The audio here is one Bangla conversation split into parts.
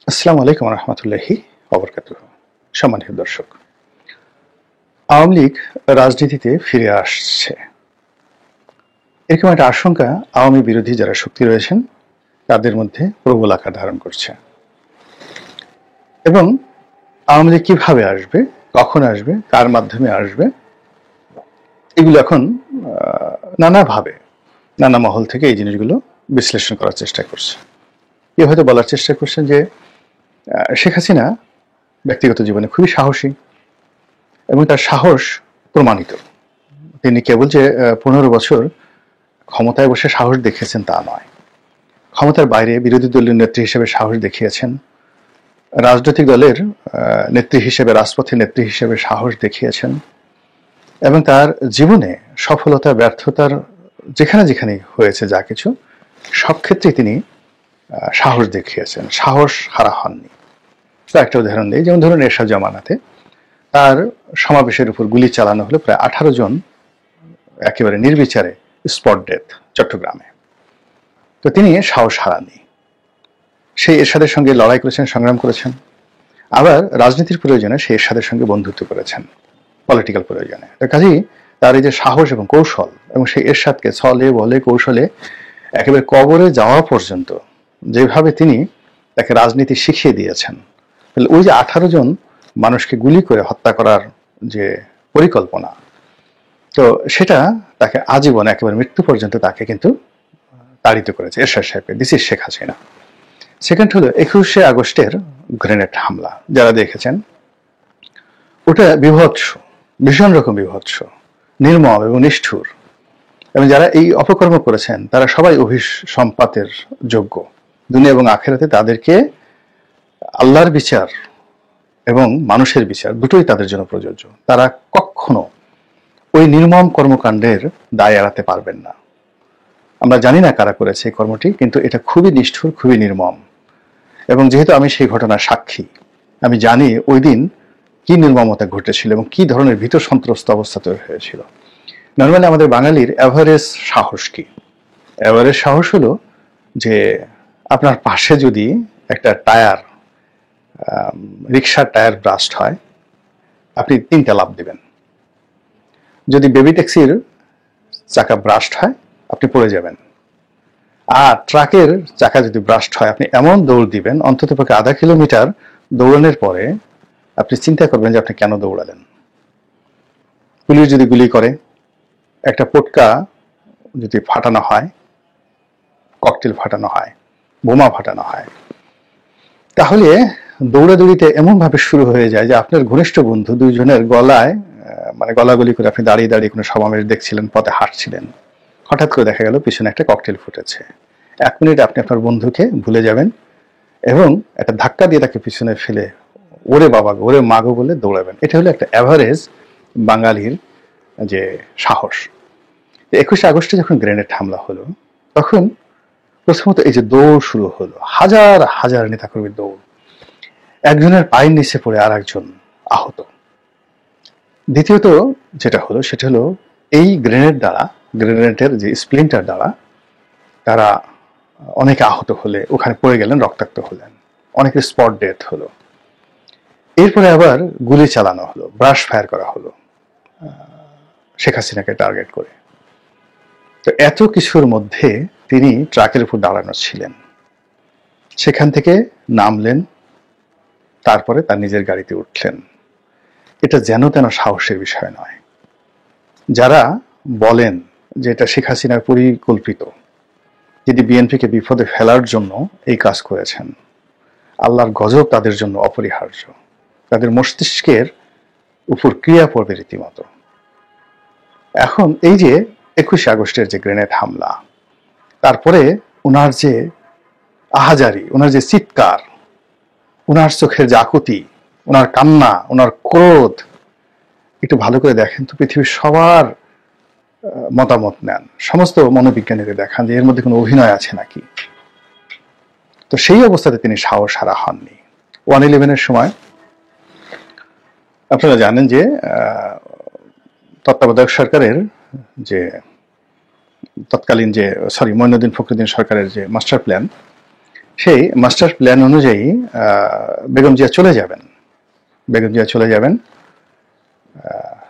আসসালামু আলাইকুম রহমতুল্লাহি ওবরকাতুহু। সম্মানিত দর্শক, আওয়ামী লীগ রাজনীতিতে ফিরে আসছে, এরকম একটা আশঙ্কা আওয়ামী বিরোধী যারা শক্তি রয়েছেন তাদের মধ্যে প্রবল আকার ধারণ করছে। এবং আওয়ামী লীগ কিভাবে আসবে, কখন আসবে, কার মাধ্যমে আসবে, এগুলো এখন নানাভাবে নানা মহল থেকে এই জিনিসগুলো বিশ্লেষণ করার চেষ্টা করছে। কেউ হয়তো বলার চেষ্টা করছেন যে শেখ হাসিনা ব্যক্তিগত জীবনে খুবই সাহসী এবং তার সাহস প্রমাণিত। তিনি কেবল যে 15 বছর ক্ষমতায় বসে সাহস দেখিয়েছেন তা নয়, ক্ষমতার বাইরে বিরোধী দলীয় নেত্রী হিসেবে সাহস দেখিয়েছেন, রাজনৈতিক দলের নেত্রী হিসেবে, রাজপথের নেত্রী হিসেবে সাহস দেখিয়েছেন এবং তার জীবনে সফলতা ব্যর্থতার যেখানে যেখানে হয়েছে যা কিছু সব ক্ষেত্রেই তিনি সাহস দেখিয়েছেন, সাহস হারা হননি। তো একটা উদাহরণ দিই, যেমন ধরুন এরশাদ জামানাতে তার সমাবেশের উপর গুলি চালানো হলো, প্রায় 18 জন একেবারে নির্বিচারে স্পট ডেথ চট্টগ্রামে। তো তিনি সাহস হারাননি, সেই এরশাদের সঙ্গে লড়াই করেছেন, সংগ্রাম করেছেন, আবার রাজনীতির প্রয়োজনে সেই এরশাদের সঙ্গে বন্ধুত্ব করেছেন, পলিটিক্যাল প্রয়োজনে। কাজেই তার এই যে সাহস এবং কৌশল, এবং সেই এরশাদকে ছলে বলে কৌশলে একেবারে কবরে যাওয়া পর্যন্ত যেভাবে তিনি তাকে রাজনীতি শিখিয়ে দিয়েছেন, ওই যে 18 জন মানুষকে গুলি করে হত্যা করার যে পরিকল্পনা, তো সেটা তাকে আজীবন একেবারে মৃত্যু পর্যন্ত তাকে কিন্তু তাড়িত করেছে এরশাদ সাহেবকে। This is Sheikh Hasina. Second হলো 21শে আগস্টের গ্রেনেড হামলা, যারা দেখেছেন ওটা বিভৎস, ভীষণ রকম বিভৎস, নির্মম এবং নিষ্ঠুর, এবং যারা এই অপকর্ম করেছেন তারা সবাই অভিসম্পাতের যোগ্য। দুনিয়া এবং আখেরাতে তাদেরকে আল্লাহর বিচার এবং মানুষের বিচার দুটোই তাদের জন্য প্রযোজ্য। তারা কখনো ওই নির্মম কর্মকাণ্ডের দায় এড়াতে পারবেন না। আমরা জানি না কারা করেছে এই কর্মটি, কিন্তু এটা খুবই নিষ্ঠুর, খুবই নির্মম। এবং যেহেতু আমি সেই ঘটনার সাক্ষী, আমি জানি ওই দিন কি নির্মমতা ঘটেছিল এবং কি ধরনের ভীত সন্ত্রস্ত অবস্থা তৈরি হয়েছিল। নর্মালি আমাদের বাঙালির অ্যাভারেজ সাহস কি? অ্যাভারেজ সাহস হলো যে আপনার পাশে যদি একটা টায়ার, রিক্সার টায়ার ব্রাস্ট হয়, আপনি 3টা লাফ দিবেন। যদি বেবি ট্যাক্সির চাকা ব্রাস্ট হয়, আপনি পড়ে যাবেন। আর ট্রাকের চাকা যদি ব্রাস্ট হয়, আপনি এমন দৌড় দিবেন, অন্ততপক্ষে আধা কিলোমিটার দৌড়ানোর পরে আপনি চিন্তা করবেন যে আপনি কেন দৌড়ালেন। পুলিশ যদি গুলি করে, একটা পটকা যদি ফাটানো হয়, ককটেল ফাটানো হয়, বোমা ফাটানো হয়, তাহলে দৌড়াদৌড়িতে এমনভাবে শুরু হয়ে যায় যে আপনার ঘনিষ্ঠ বন্ধু দুইজনের গলায়, মানে গলাগলি করে আপনি দাঁড়িয়ে দাঁড়িয়ে কোনো সমাবেশ দেখছিলেন, পথে হাঁটছিলেন, হঠাৎ করে দেখা গেল পিছনে একটা ককটেল ফুটেছে। 1 মিনিট আপনি আপনার বন্ধুকে ভুলে যাবেন এবং একটা ধাক্কা দিয়ে তাকে পিছনে ফেলে ওরে বাবা গো, ওরে মাগো বলে দৌড়াবেন। এটা হলো একটা অ্যাভারেজ বাঙালির যে সাহস। 21শে আগস্টে যখন গ্রেনেড হামলা হলো, তখন প্রথমত এই যে দৌড় শুরু হলো, হাজার হাজার নেতাকর্মীর দৌড়, একজনের পায়ের নিচে পড়ে আর একজন আহত। দ্বিতীয়ত যেটা হলো সেটা হলো এই গ্রেনেডের যে স্প্লিন্টার দ্বারা তারা অনেকে আহত হলে ওখানে পড়ে গেলেন, রক্তাক্ত হলেন, অনেকের স্পট ডেথ হলো। এরপরে আবার গুলি চালানো হলো, ব্রাশ ফায়ার করা হলো শেখ হাসিনাকে টার্গেট করে। তো এত কিছুর মধ্যে তিনি ট্রাকের উপর দাঁড়ানো ছিলেন, সেখান থেকে নামলেন, তারপরে তার নিজের গাড়িতে উঠলেন। এটা যেন তেন সাহসের বিষয় নয়। যারা বলেন যে এটা শেখ হাসিনার পরিকল্পিত, যদি বিএনপিকে বিপদে ফেলার জন্য এই কাজ করেছেন, আল্লাহর গজব তাদের জন্য অপরিহার্য। তাদের মস্তিষ্কের উপর ক্রিয়া পড়বে রীতিমতো। এখন এই যে 21শে আগস্টের যে গ্রেনেড হামলা, তারপরে ওনার যে আহাজারি, ওনার যে চিৎকার, ওনার চোখের যে আকুতি, ওনার কান্না, ওনার ক্রোধ, একটু ভালো করে দেখেন তো, পৃথিবীর সবার মতামত নেন, সমস্ত মনোবিজ্ঞানীদের দেখান যে এর মধ্যে কোনো অভিনয় আছে নাকি। তো সেই অবস্থাতে তিনি সাহস হারা হননি। 1/11-এর সময় আপনারা জানেন যে তত্ত্বাবধায়ক সরকারের যে তৎকালীন যে মঈনুদ্দিন ফখরুদ্দিন সরকারের যে মাস্টার প্ল্যান, সেই মাস্টার প্ল্যান অনুযায়ী বেগম জিয়া চলে যাবেন। বেগম জিয়া চলে যাবেন,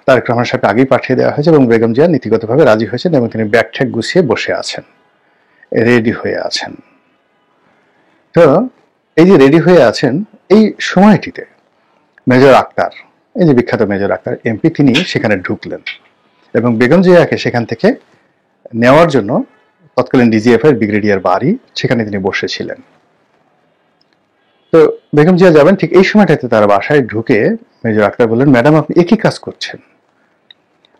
তারেক রহমান সাহেবকে আগেই পাঠিয়ে দেওয়া হয়েছে এবং বেগম জিয়া নীতিগতভাবে রাজি হয়েছেন এবং তিনি ব্যাগ ঠ্যাগ গুছিয়ে বসে আছেন, রেডি হয়ে আছেন। তো এই যে রেডি হয়ে আছেন, এই সময়টিতে মেজর আক্তার, এই যে বিখ্যাত মেজর আক্তার এমপি, তিনি সেখানে ঢুকলেন এবং বেগম জিয়াকে সেখান থেকে নেওয়ার জন্য তৎকালীন ডিজিএফআই ব্রিগেডিয়ার বাড়ি সেখানে তিনি বসেছিলেন। তো বেগম জিয়া যাবেন, ঠিক এই সময়টাতে তার বাসায় ঢুকে মেজর আক্তার বললেন, ম্যাডাম আপনি একই কাজ করছেন,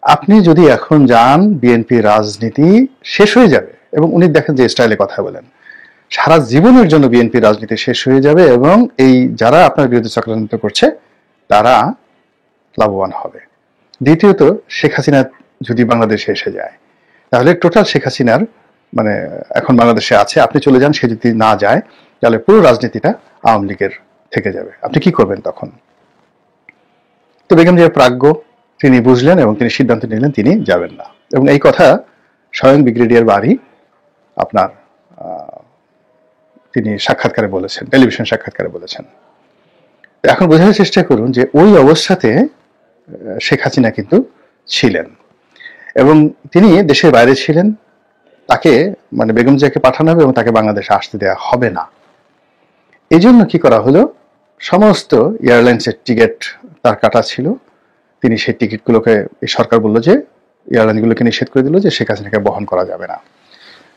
আপনি যদি এখন যান বিএনপি রাজনীতি শেষ হয়ে যাবে। এবং উনি দেখেন যে স্টাইলে কথা বলেন, সারা জীবনের জন্য বিএনপি রাজনীতি শেষ হয়ে যাবে এবং এই যারা আপনার বিরুদ্ধে চক্রান্ত করছে তারা লাভবান হবে। দ্বিতীয়ত, শেখ হাসিনা যদি বাংলাদেশে এসে যায় তাহলে টোটাল শেখ হাসিনার মানে এখন বাংলাদেশে আছে, আপনি চলে যান, সে যদি না যায় তাহলে পুরো রাজনীতিটা আওয়ামী লীগের থেকে যাবে, আপনি কি করবেন তখন? তো বেগম জিয়া প্রাজ্ঞ, তিনি বুঝলেন এবং তিনি সিদ্ধান্ত নিলেন তিনি যাবেন না। এবং এই কথা স্বয়ং ব্রিগেডিয়ার বাড়ি আপনার তিনি সাক্ষাৎকারে বলেছেন, টেলিভিশন সাক্ষাৎকারে বলেছেন। এখন বোঝার চেষ্টা করুন যে ওই অবস্থাতে শেখ হাসিনা কিন্তু ছিলেন এবং তিনি দেশের বাইরে ছিলেন, তাকে মানে বেগম জিয়াকে পাঠানো হবে এবং তাকে বাংলাদেশে আসতে দেওয়া হবে না। এই জন্য কি করা হলো, সমস্ত এয়ারলাইন্সের টিকিট তার কাটা ছিল, তিনি সেই টিকিটগুলোকে এই সরকার বলল যে এয়ারলাইনগুলোকে নিষেধ করে দিল যে শেখ হাসিনাকে বহন করা যাবে না।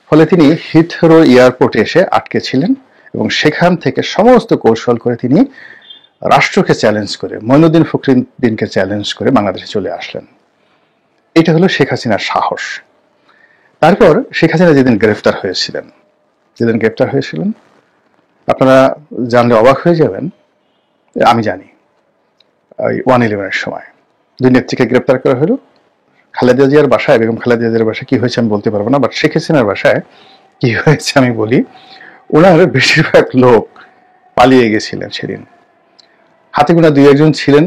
ফলে তিনি হিথরো এয়ারপোর্টে এসে আটকে ছিলেন এবং সেখান থেকে সমস্ত কৌশল করে তিনি রাষ্ট্রকে চ্যালেঞ্জ করে, মঈনুদ্দিন ফখরুদ্দিনকে চ্যালেঞ্জ করে বাংলাদেশে চলে আসলেন। এটা হলো শেখ হাসিনার সাহস। তারপর শেখ হাসিনা যেদিন গ্রেফতার হয়েছিলেন, আপনারা জানলে অবাক হয়ে যাবেন, আমি জানি ওই 111-এর সময় দুই নেত্রীকে গ্রেফতার করা হলো। খালেদা জিয়ার বাসায়, বেগম খালেদা জিয়ার বাসায় কি হয়েছে আমি বলতে পারবো না, বাট শেখ হাসিনার বাসায় কি হয়েছে আমি বলি। ওনার বেশিরভাগ লোক পালিয়ে গেছিলেন সেদিন, হাতে গোনা 2-1 ছিলেন।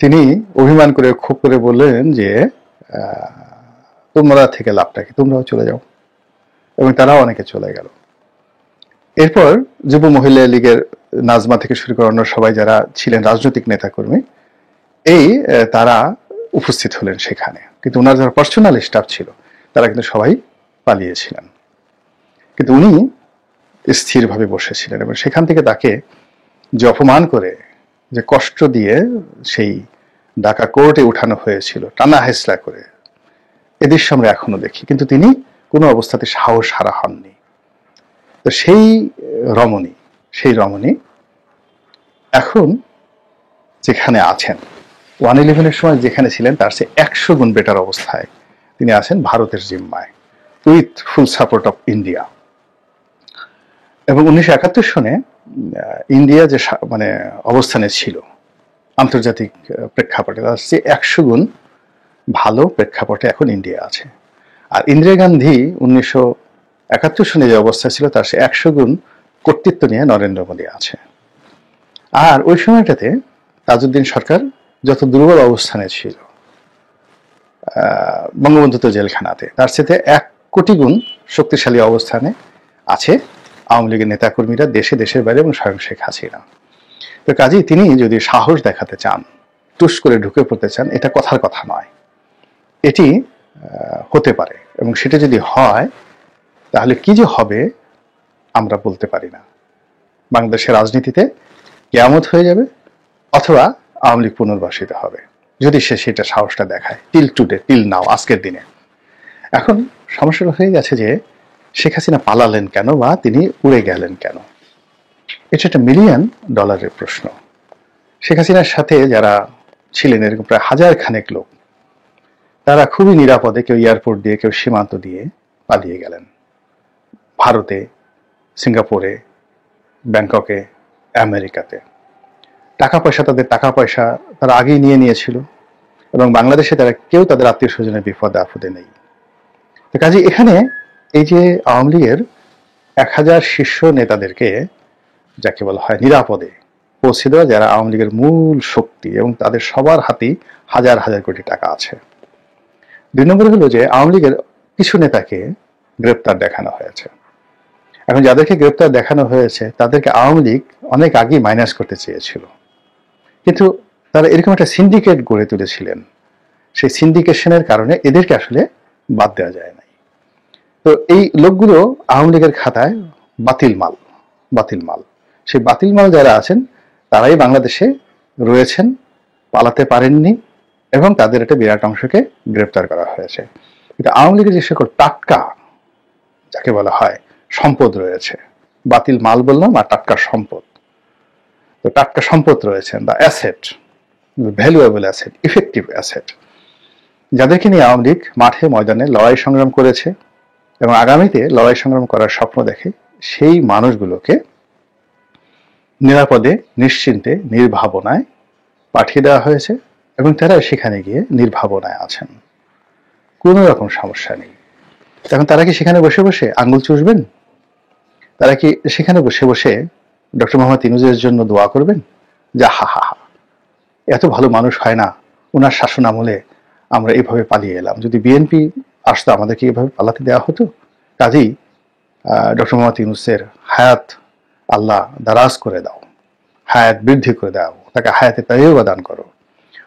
তিনি অভিমান করে খুব করে বললেন যে তোমরা থেকে লাভটা কি, তোমরাও চলে যাও, এবং তারাও অনেকে চলে গেল। এরপর যুব মহিলা লীগের নাজমা থেকে শুরু করে অন্য সবাই যারা ছিলেন রাজনৈতিক নেতাকর্মী, তারা উপস্থিত হলেন সেখানে, কিন্তু ওনার যারা পার্সোনাল স্টাফ ছিল তারা কিন্তু সবাই পালিয়েছিলেন, কিন্তু উনি স্থিরভাবে বসেছিলেন এবং সেখান থেকে তাকে যে অপমান করে, যে কষ্ট দিয়ে সেই ঢাকা কোর্টে উঠানো হয়েছিল টানা হেসলা করে, এ দৃশ্য আমরা এখনো দেখি, কিন্তু তিনি কোনো অবস্থাতে সাহস হারা হননি। তো সেই রমণী এখন যেখানে আছেন, 111-এর সময় যেখানে ছিলেন তার চেয়ে 100 গুণ বেটার অবস্থায় তিনি আছেন ভারতের জিম্মায়, with full support of India. এবং 1971 সনে ইন্ডিয়া যে মানে অবস্থানে ছিল আন্তর্জাতিক প্রেক্ষাপটে, তার চেয়ে 100 গুণ ভালো প্রেক্ষাপটে এখন ইন্ডিয়া আছে। আর ইন্দিরা গান্ধী 1971 সনে যে অবস্থা ছিল তার চেয়ে 100 গুণ কর্তৃত্ব নিয়ে নরেন্দ্র মোদী আছে। আর ওই সময়টাতে তাজউদ্দিন সরকার যত দুর্বল অবস্থানে ছিল, বঙ্গবন্ধু তো জেলখানাতে, তার সাথে 1 কোটি গুণ শক্তিশালী অবস্থানে আছে আওয়ামী লীগের নেতাকর্মীরা দেশে, দেশের বাইরে এবং স্বয়ং শেখ হাসিনা। তো কাজেই তিনি যদি সাহস দেখাতে চান, টুস করে ঢুকে পড়তে চান, এটা কথার কথা নয়, এটি হতে পারে। এবং সেটা যদি হয় তাহলে কি যে হবে আমরা বলতে পারি না। বাংলাদেশের রাজনীতিতে কিয়ামত হয়ে যাবে অথবা আওয়ামী লীগ পুনর্বাসিত হবে, যদি সে সেটা সাহসটা দেখায়। টিল নাও, আজকের দিনে। এখন সমস্যাটা হয়ে গেছে যে শেখ হাসিনা পালালেন কেন বা তিনি উড়ে গেলেন কেন, এটা একটা $1 মিলিয়ন প্রশ্ন। শেখ হাসিনার সাথে যারা ছিলেন এরকম প্রায় 1000 খানেক লোক, তারা খুবই নিরাপদে, কেউ এয়ারপোর্ট দিয়ে, কেউ সীমান্ত দিয়ে পালিয়ে গেলেন ভারতে, সিঙ্গাপুরে, ব্যাংককে, আমেরিকাতে। তাদের টাকা পয়সা তারা আগেই নিয়েছিল এবং বাংলাদেশে তারা কেউ তাদের আত্মীয় স্বজনের বিপদে আপদে নেই। তো কাজে এখানে এই যে আওয়ামী লীগের 1000 শীর্ষ নেতাদেরকে, যাকে বলা হয় নিরাপদে পৌঁছে দেওয়া, যারা আওয়ামী লীগের মূল শক্তি এবং তাদের সবার হাতেই হাজার হাজার কোটি টাকা আছে। 2 নম্বর হলো যে আওয়ামী লীগের কিছু নেতাকে গ্রেপ্তার দেখানো হয়েছে। এখন যাদেরকে গ্রেপ্তার দেখানো হয়েছে তাদেরকে আওয়ামী লীগ অনেক আগেই মাইনাস করতে চেয়েছিল, কিন্তু তারা এরকম একটা সিন্ডিকেট গড়ে তুলেছিলেন, সেই সিন্ডিকেশনের কারণে এদেরকে আসলে বাদ দেওয়া যায় নাই। তো এই লোকগুলো আওয়ামী লীগের খাতায় বাতিল মাল, বাতিল মাল। সেই বাতিল মাল যারা আছেন তারাই বাংলাদেশে রয়েছেন, পালাতে পারেননি, এবং তাদের একটা বিরাট অংশকে গ্রেপ্তার করা হয়েছে। কিন্তু আওয়ামী লীগের যে সকল টাটকা, যাকে বলা হয় সম্পদ রয়েছে, বাতিল মাল বললাম আর টাটকা সম্পদ, তো টাটকা সম্পদ রয়েছেন, the asset, valuable asset, effective asset, যাদেরকে নিয়ে আওয়ামী লীগ মাঠে ময়দানে লড়াই সংগ্রাম করেছে এবং আগামীতে লড়াই সংগ্রাম করার স্বপ্ন দেখে, সেই মানুষগুলোকে নিরাপদে নিশ্চিন্তে নির্ভাবনায় পাঠিয়ে দেওয়া হয়েছে এবং তারা সেখানে গিয়ে নির্ভাবনায় আছেন, কোনো রকম সমস্যা নেই। এখন তারা কি সেখানে বসে বসে আঙ্গুল চুষবেন? তারা কি সেখানে বসে বসে ডক্টর মোহাম্মদ ইউনূসের জন্য দোয়া করবেন যে হা হা হা, এত ভালো মানুষ হয় না, ওনার শাসন আমলে আমরা এভাবে পালিয়ে এলাম, যদি বিএনপি আসতো আমাদেরকে এভাবে পালাতে দেওয়া হতো? কাজেই ডক্টর মোহাম্মদ ইউনূসের হায়াত আল্লাহ দারাজ করে দাও, হায়াত বৃদ্ধি করে দাও, তাকে হায়াতে তাইয়্যিবা দান করো।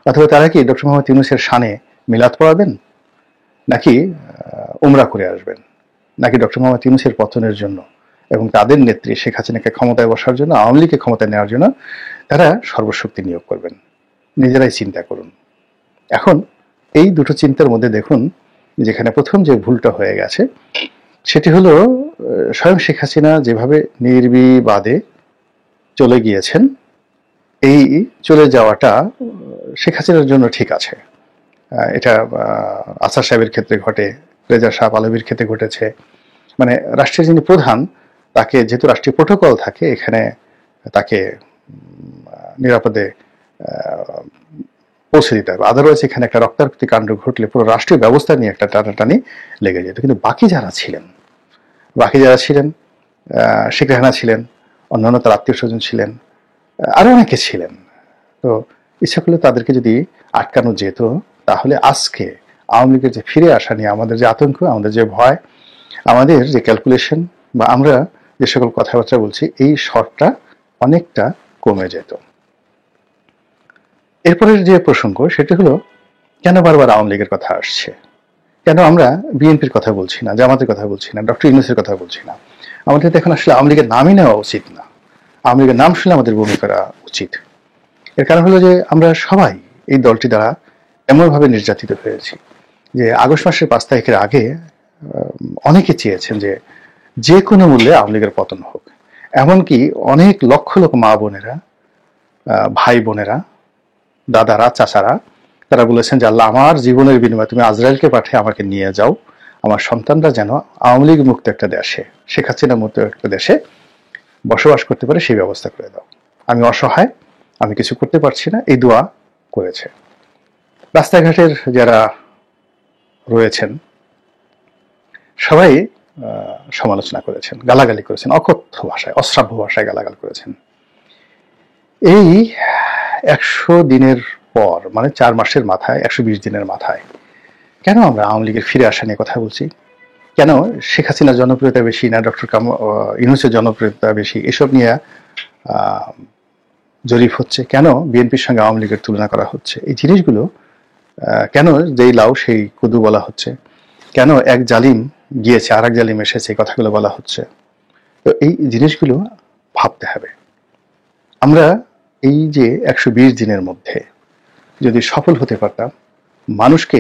অথবা তারা কি ডক্টর মোহাম্মদ ইউনূসের শানে মিলাদ পড়াবেন, নাকি উমরা করে আসবেন, নাকি ডক্টর মোহাম্মদ ইউনূসের পতনের জন্য এবং তাদের নেত্রী শেখ হাসিনাকে ক্ষমতায় বসার জন্য, আওয়ামী লীগকে ক্ষমতায় নেওয়ার জন্য তারা সর্বশক্তি নিয়োগ করবেন? নিজেরাই চিন্তা করুন। এখন এই দুটো চিন্তার মধ্যে দেখুন, যেখানে প্রথম যে ভুলটা হয়ে গেছে সেটি হলো স্বয়ং শেখ হাসিনা যেভাবে নির্বিবাদে চলে গিয়েছেন, এই চলে যাওয়াটা শেখ হাসিনার জন্য ঠিক আছে। এটা আসাদ সাহেবের ক্ষেত্রে ঘটে, রেজা শাহ পালভির ক্ষেত্রে ঘটেছে। মানে রাষ্ট্রের যিনি প্রধান, তাকে যেহেতু রাষ্ট্রীয় প্রোটোকল থাকে, এখানে তাকে নিরাপদে পৌঁছে দিতে হবে, আদারওয়াইজ এখানে একটা রক্তারক্তি কাণ্ড ঘটলে পুরো রাষ্ট্রীয় ব্যবস্থা নিয়ে একটা টানাটানি লেগে যেত। কিন্তু বাকি যারা ছিলেন, শেখ রেহানা ছিলেন, অন্যান্য তার আত্মীয় স্বজন ছিলেন, আরো অনেকে ছিলেন, তো ইচ্ছা করলে তাদেরকে যদি আটকানো যেত, তাহলে আজকে আওয়ামী লীগের যে ফিরে আসা নিয়ে আমাদের যে আতঙ্ক, আমাদের যে ভয়, আমাদের যে ক্যালকুলেশন, বা আমরা যে সকল কথাবার্তা বলছি, এই শর্টটা অনেকটা কমে যেত। এরপরের যে প্রসঙ্গ সেটা হলো, কেন বারবার আওয়ামী লীগের কথা আসছে, কেন আমরা বিএনপির কথা বলছি না, জামাতের কথা বলছি না, ডক্টর ইউনূসের কথা বলছি না? আমাদের তো এখন আসলে আওয়ামী লীগের নামই নেওয়া উচিত না, আওয়ামী লীগের নাম শুনে আমাদের বমি করা উচিত। এর কারণ হলো যে আমরা সবাই এই দলটি দ্বারা এমনভাবে নির্যাতিত হয়েছি যে আগস্ট মাসের 5 তারিখের আগে অনেকে চেয়েছেন যে যে কোনো মূল্যে আওয়ামী লীগের পতন হোক। এমনকি অনেক লক্ষ লক্ষ মা বোনেরা, ভাই বোনেরা, দাদারা, চাচারা, তারা বলেছেন যে আল্লাহ, আমার জীবনের বিনিময়ে তুমি আজরাইলকে পাঠিয়ে আমাকে নিয়ে যাও, আমার সন্তানরা যেন আওয়ামী লীগ মুক্ত একটা দেশে, শেখ হাসিনা মুক্ত একটা দেশে বসবাস করতে পারে, সেই ব্যবস্থা করে দাও। আমি অসহায়, আমি কিছু করতে পারছি না, এই দোয়া করেছে। রাস্তাঘাটের যারা রয়েছেন সবাই সমালোচনা করেছেন, গালাগালি করেছেন, অকথ্য ভাষায়, অশ্রাব্য ভাষায় গালাগাল করেছেন। এই 100 দিনের পর, মানে 4 মাসের মাথায়, 120 দিনের মাথায় কেন আমরা আওয়ামী লীগের ফিরে আসা নিয়ে কথা বলছি? কেন শেখ হাসিনার জনপ্রিয়তা বেশি না ডক্টর ইউনূসের জনপ্রিয়তা বেশি, এসব নিয়ে জরিপ হচ্ছে? কেন বিএনপির সঙ্গে আওয়ামী লীগের তুলনা করা হচ্ছে? এই জিনিসগুলো কেন যেই লাউ সেই কুদু বলা হচ্ছে? কেন এক জালিম গিয়েছে আর এক জালিম এসেছে, এই কথাগুলো বলা হচ্ছে? তো এই জিনিসগুলো ভাবতে হবে। আমরা এই যে 120 দিনের মধ্যে যদি সফল হতে পারতাম, মানুষকে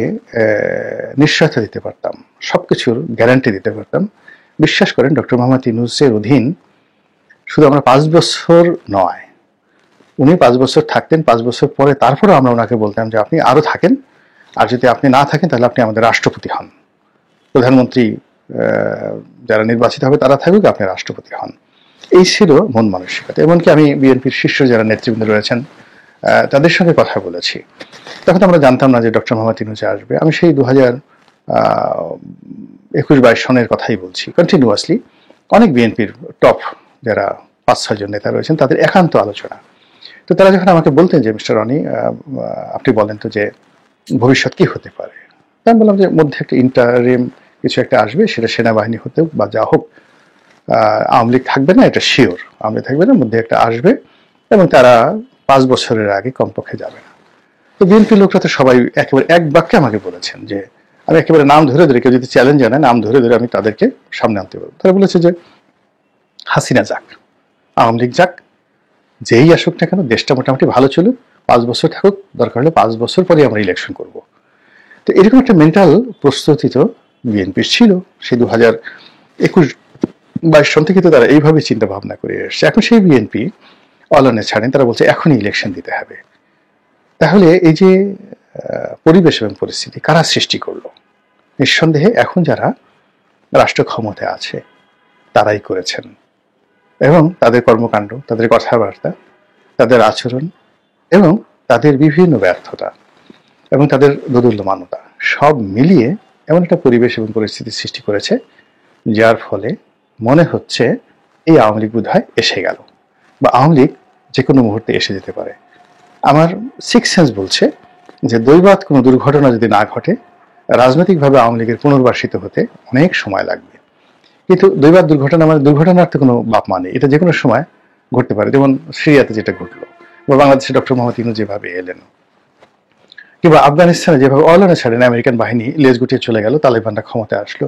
নিশ্চয়তা দিতে পারতাম, সবকিছুর গ্যারান্টি দিতে পারতাম, বিশ্বাস করেন ডক্টর মোহাম্মদ ইউনূসের অধীন শুধু আমরা 5 বছর নয়, উনি 5 বছর থাকতেন, 5 বছর পরে তারপরে আমরা ওনাকে বলতাম যে আপনি আরো থাকেন, আর যদি আপনি না থাকেন তাহলে আপনি আমাদের রাষ্ট্রপতি হন, প্রধানমন্ত্রী যারা নির্বাচিত হবে তারা থাকুক, আপনি রাষ্ট্রপতি হন। এই ছিল মন মানসিকতা। এমনকি আমি বিএনপির শীর্ষ যারা নেতৃবৃন্দ রয়েছেন তাদের সঙ্গে কথা বলেছি, তখন আমরা জানতাম না যে ডক্টর মোহাম্মদ ইউনূস আসবে। আমি সেই 2021-22 সনের কথাই বলছি। কন্টিনিউয়াসলি অনেক বিএনপির টপ যারা 5-6 জন নেতা রয়েছেন তাদের একান্ত আলোচনা। তো তারা যখন আমাকে বলতেন যে মিস্টার রনি, আপনি বলেন তো যে ভবিষ্যৎ কি হতে পারে, আমি বললাম যে মধ্যে একটা ইন্টারিম কিছু একটা আসবে, সেটা সেনাবাহিনী হতে হোক বা যা হোক, আওয়ামী লীগ থাকবে না, এটা শিওর। আওয়ামী লীগ থাকবে না, মধ্যে একটা আসবে এবং তারা 5 বছরের আগে কমপক্ষে যাবে না। তো বিএনপির লোকরা তো সবাই একেবারে এক বাক্যে আমাকে বলেছেন যে, আমি একেবারে নাম ধরে ধরে, কেউ যদি চ্যালেঞ্জ জানায় নাম ধরে ধরে আমি তাদেরকে সামনে আনতে পারবো। তারা বলেছে যে হাসিনা যাক, আওয়ামী লীগ যাক, যেই আসুক না কেন, দেশটা মোটামুটি ভালো চলুক, 5 বছর থাকুক, দরকার হলে 5 বছর পরে আমরা ইলেকশন করব। তো এরকম একটা মেন্টাল প্রস্তুতি তো বিএনপির ছিল সেই 2021-22 সন থেকে তো তারা এইভাবে চিন্তা ভাবনা করে এসছে। এখন সেই বিএনপি অলনে ছাড়েন, তারা বলছে এখনই ইলেকশন দিতে হবে। তাহলে এই যে পরিবেশ এবং পরিস্থিতি কারা সৃষ্টি করলো? নিঃসন্দেহে এখন যারা রাষ্ট্র ক্ষমতায় আছে তারাই করেছেন, এবং তাদের কর্মকাণ্ড, তাদের কথাবার্তা, তাদের আচরণ এবং তাদের বিভিন্ন ব্যর্থতা এবং তাদের দোদুল্যমানতা সব মিলিয়ে এমন একটা পরিবেশ এবং পরিস্থিতি সৃষ্টি করেছে, যার ফলে মনে হচ্ছে এই আওয়ামী লীগ বোধহয় এসে গেল, বা আওয়ামী লীগ যে কোনো মুহূর্তে এসে যেতে পারে। আমার সিক্স সেন্স বলছে যে দৈবাৎ কোনো দুর্ঘটনা যদি না ঘটে, রাজনৈতিকভাবে আওয়ামী লীগের পুনর্বাসিত হতে অনেক সময় লাগবে। কিন্তু দৈবাৎ দুর্ঘটনা মানে দুর্ঘটনার তো কোনো বাপ মানে, এটা যে কোনো সময় ঘটতে পারে। যেমন সিরিয়াতে যেটা ঘটলো, বা বাংলাদেশে ডক্টর মোহাম্মদ ইউনূস যেভাবে এলেন, কিংবা আফগানিস্তানে যেভাবে অলনে ছাড়েন আমেরিকান বাহিনী লেজ গুটিয়ে চলে গেল, তালেবানরা ক্ষমতায় আসলো,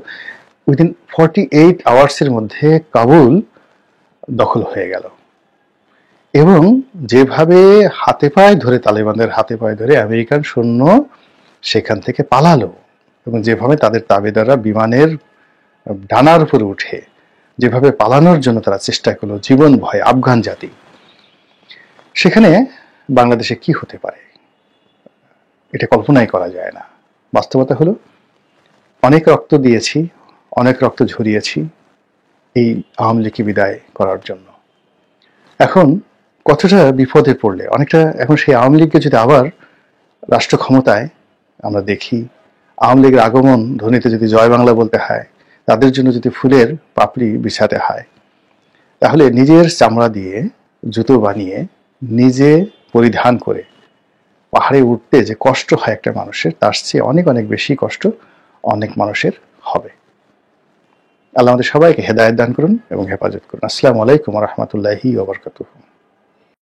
উইদিন 48 আওয়ার্সের মধ্যে কাবুল দখল হয়ে গেল। এবং যেভাবে হাতে পায়ে ধরে, তালেবানদের হাতে পায়ে ধরে আমেরিকান সৈন্য সেখান থেকে পালালো, এবং যেভাবে তাদের তাবেদাররা বিমানের ডানার উপরে উঠে যেভাবে পালানোর জন্য তারা চেষ্টা করলো জীবন ভয়ে, আফগান জাতি, সেখানে বাংলাদেশে কি হতে পারে এটা কল্পনাই করা যায় না। বাস্তবতা হলো অনেক রক্ত দিয়েছি, অনেক রক্ত ঝরিয়েছি এই আওয়ামী লীগকে বিদায় করার জন্য। এখন কতটা বিপদে পড়লে, অনেকটা এখন সেই আওয়ামী লীগকে যদি আবার রাষ্ট্র ক্ষমতায় আমরা দেখি, আওয়ামী লীগের আগমন ধ্বনিতে যদি জয় বাংলা বলতে হয়, তাদের জন্য যদি ফুলের পাপড়ি বিছাতে হয়, তাহলে নিজের চামড়া দিয়ে জুতো বানিয়ে নিজে পরিধান করে পাহাড়ে উঠতে যে কষ্ট হয় একটা মানুষের, তার চেয়ে অনেক অনেক বেশি কষ্ট অনেক মানুষের হবে। আল্লাহ আমাদের সবাইকে হেদায়েত দান করুন এবং হেফাজত করুন। আসসালামু আলাইকুম ওয়া রাহমাতুল্লাহি ওয়া বারাকাতুহু।